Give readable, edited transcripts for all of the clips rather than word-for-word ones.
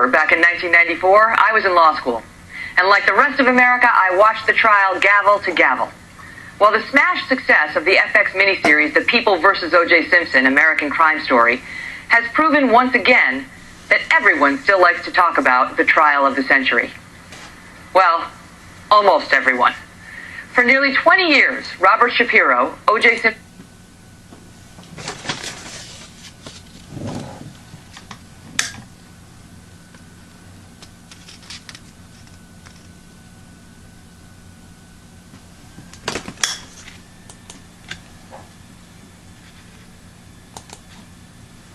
remember, back in 1994, I was in law school. And like the rest of America, I watched the trial gavel to gavel. Well, the smash success of the FX miniseries, The People vs. O.J. Simpson, American Crime Story, has proven once again that everyone still likes to talk about the trial of the century. Well, almost everyone. For nearly 20 years, Robert Shapiro, O.J.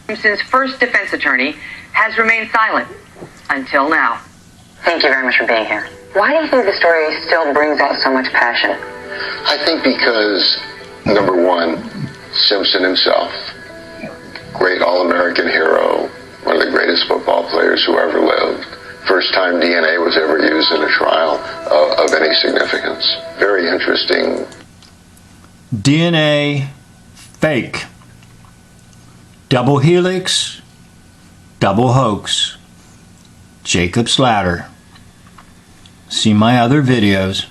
Simpson's first defense attorney has remained silent until now. Thank you very much for being here. Why do you think the story still brings out so much passion? I think because, number one, Simpson himself, great all-American hero, one of the greatest football players who ever lived. First time DNA was ever used in a trial of any significance. Very interesting. DNA fake. Double helix, double hoax. Jacob's Ladder. See my other videos.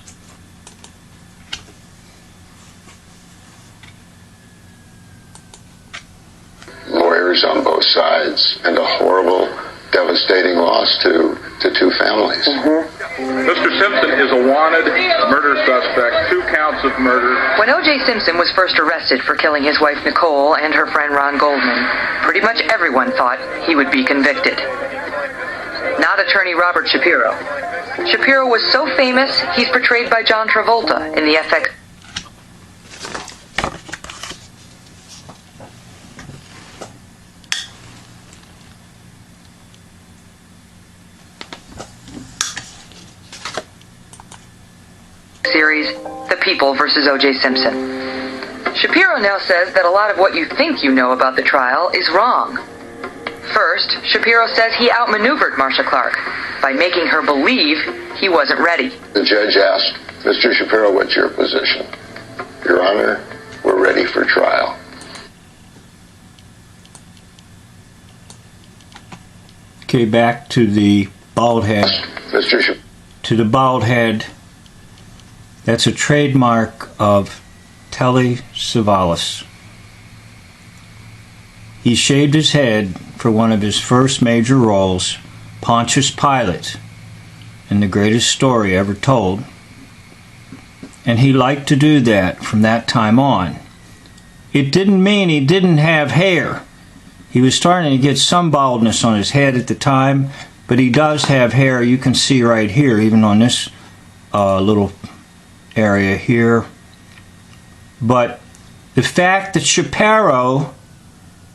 Lawyers on both sides, and a horrible, devastating loss to two families. Mr. Simpson is a wanted murder suspect, 2 counts of murder. When O.J. Simpson was first arrested for killing his wife Nicole and her friend Ron Goldman, pretty much everyone thought he would be convicted. Not attorney Robert Shapiro. Shapiro was so famous, he's portrayed by John Travolta in the FX series, The People vs. O.J. Simpson. Shapiro now says that a lot of what you think you know about the trial is wrong. First, Shapiro says he outmaneuvered Marcia Clark by making her believe he wasn't ready. The judge asked, Mr. Shapiro, what's your position? Your Honor, we're ready for trial. Okay, back to the bald head. Mr. Shapiro. To the bald head. That's a trademark of Telly Savalas. He shaved his head for one of his first major roles, Pontius Pilate, in The Greatest Story Ever Told. And he liked to do that from that time on. It didn't mean he didn't have hair. He was starting to get some baldness on his head at the time, but he does have hair. You can see right here, even on this little area here. But the fact that Shapiro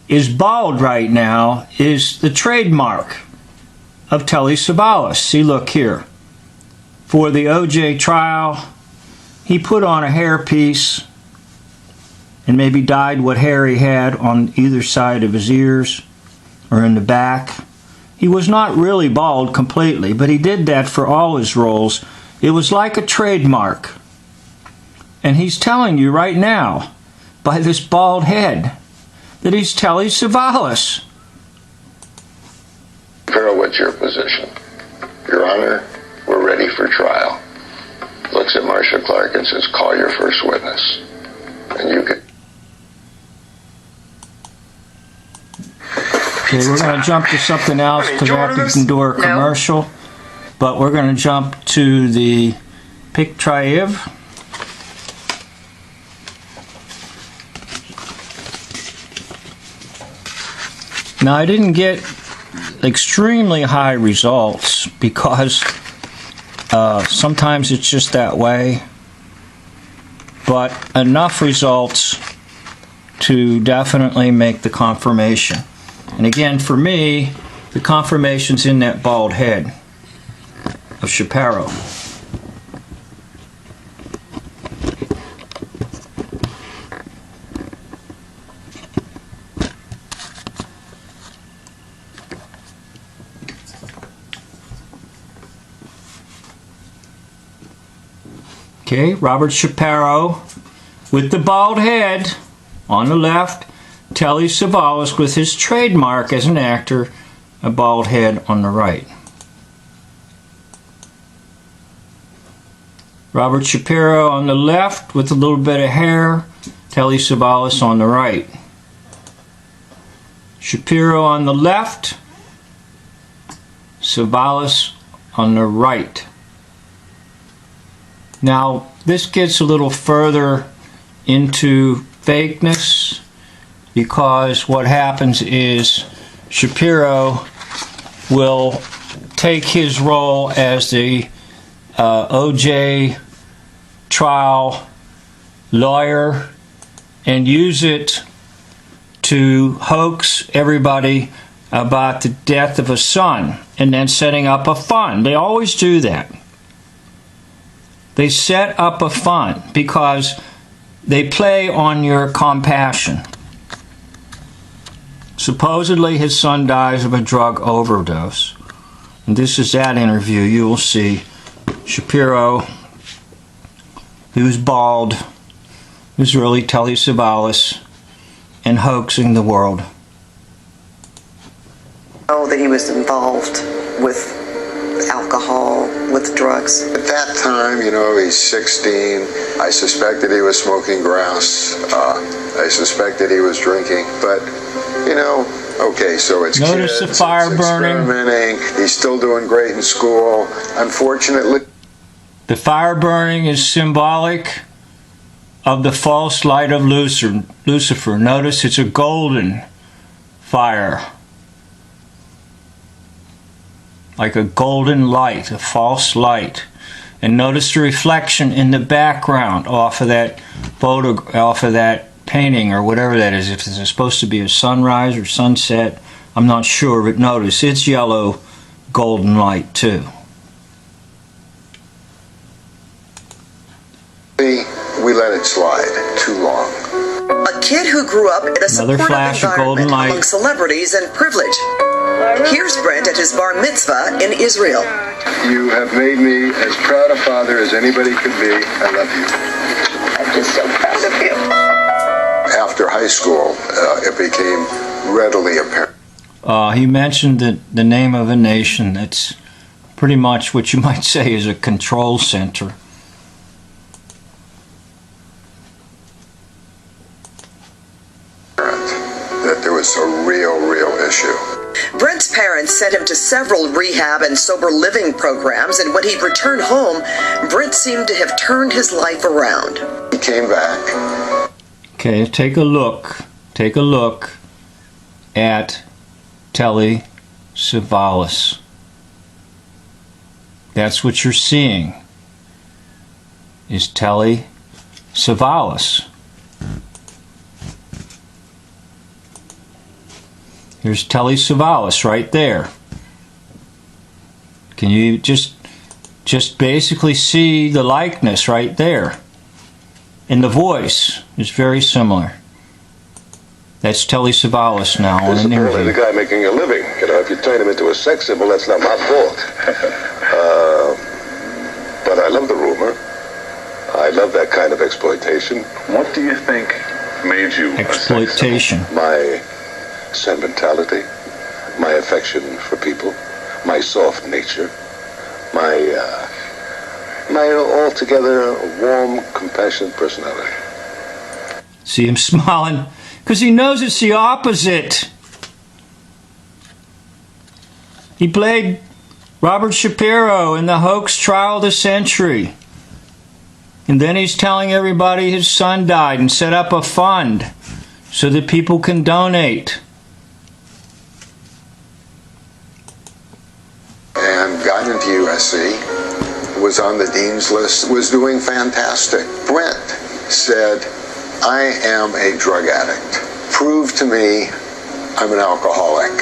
is bald right now is the trademark of Telly Savalas. See, look here. For the O.J. trial, he put on a hairpiece and maybe dyed what hair he had on either side of his ears or in the back. He was not really bald completely, but he did that for all his roles. It was like a trademark. And he's telling you right now, by this bald head, that he's Telly Savalas. Shapiro, what's your position? Your Honor, we're ready for trial. Looks at Marcia Clark and says, call your first witness. And you can... Okay, we're going to jump to something else because I have to endure a commercial. But we're going to jump to the Pictrive. Now, I didn't get extremely high results because sometimes it's just that way, but enough results to definitely make the confirmation. And again, for me, the confirmation's in that bald head of Shapiro. Okay, Robert Shapiro with the bald head on the left, Telly Savalas with his trademark as an actor a bald head on the right. Robert Shapiro on the left with a little bit of hair. Telly Savalas on the right. Shapiro on the left. Savalas on the right. Now, this gets a little further into fakeness, because what happens is Shapiro will take his role as the OJ trial lawyer and use it to hoax everybody about the death of a son, and then setting up a fund. They always do that. They set up a fund because they play on your compassion. Supposedly his son dies of a drug overdose. And this is that interview. You will see Shapiro, he was bald, he was really Telly Savalas, and hoaxing the world. Know that he was involved with alcohol, with drugs. At that time, he's 16. I suspected he was smoking grass. I suspected he was drinking. But, okay, so it's Notice kids, the fire it's burning. experimenting. He's still doing great in school. Unfortunately, The fire burning is symbolic of the false light of Lucifer. Notice it's a golden fire. Like a golden light, a false light. And notice the reflection in the background off of that photo, off of that painting or whatever that is. If it's supposed to be a sunrise or sunset, I'm not sure, but notice it's yellow golden light too. we let it slide too long. A kid who grew up in a Another supportive flash of golden environment light. among celebrities and privilege. Here's Brent at his bar mitzvah in Israel. You have made me as proud a father as anybody could be. I love you. I'm just so proud of you. After high school, it became readily apparent. He mentioned the name of a nation that's pretty much what you might say is a control center. That there was a real issue. Brent's parents sent him to several rehab and sober living programs, and when he'd returned home, Brent seemed to have turned his life around. He came back. Okay, take a look. Take a look at Telly Savalas. That's what you're seeing, is Telly Savalas. Here's Telly Savalas right there. Can you just basically see the likeness right there? And the voice is very similar. That's Telly Savalas now on an interview. The guy making a living. If you turn him into a sex symbol, that's not my fault. But I love the rumor. I love that kind of exploitation. What do you think made you Exploitation. My sentimentality, my affection for people, my soft nature, my altogether warm, compassionate personality. See him smiling? Because he knows it's the opposite. He played Robert Shapiro in the hoax trial of the century. And then he's telling everybody his son died and set up a fund so that people can donate. And got into USC, was on the dean's list, was doing fantastic. Brent said, I am a drug addict. Prove to me I'm an alcoholic,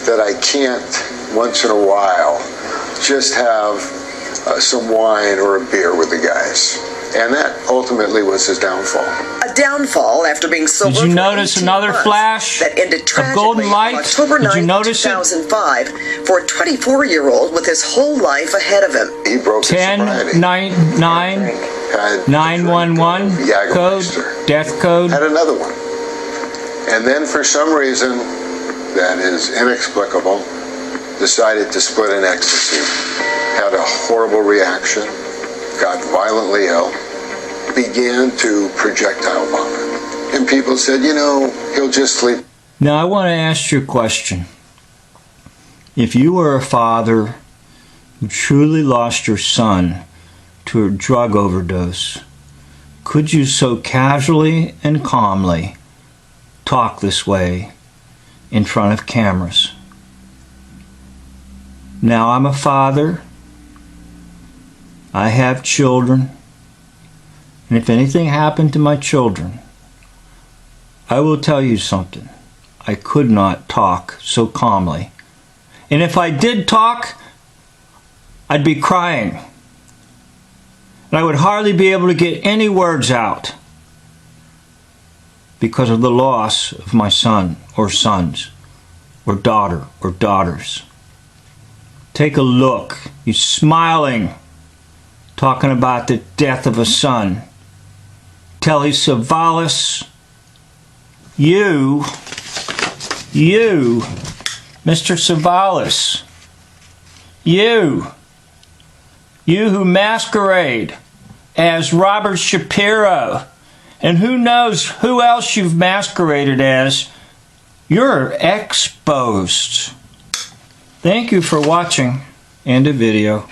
that I can't once in a while just have some wine or a beer with the guys. And that ultimately was his downfall. A downfall after being sober. Did you for notice 18 another months flash that ended of tragically golden light? on October Did you 9th, notice it? 2005, for a 24-year-old with his whole life ahead of him. He broke his 10 sobriety. 9 9 Had 911 code, Jägermeister. death code. Had another one. And then for some reason that is inexplicable, decided to split in ecstasy, had a horrible reaction, got violently ill, began to projectile vomit. And people said, you know, he'll just sleep. Now I want to ask you a question. If you were a father who truly lost your son to a drug overdose, could you so casually and calmly talk this way in front of cameras? Now I'm a father. I have children. And if anything happened to my children, I will tell you something. I could not talk so calmly. And if I did talk, I'd be crying. And I would hardly be able to get any words out because of the loss of my son or sons or daughter or daughters. Take a look. He's smiling, talking about the death of a son. Telly Savalas, you, Mr. Savalas, you who masquerade as Robert Shapiro, and who knows who else you've masqueraded as, you're exposed. Thank you for watching. End of video.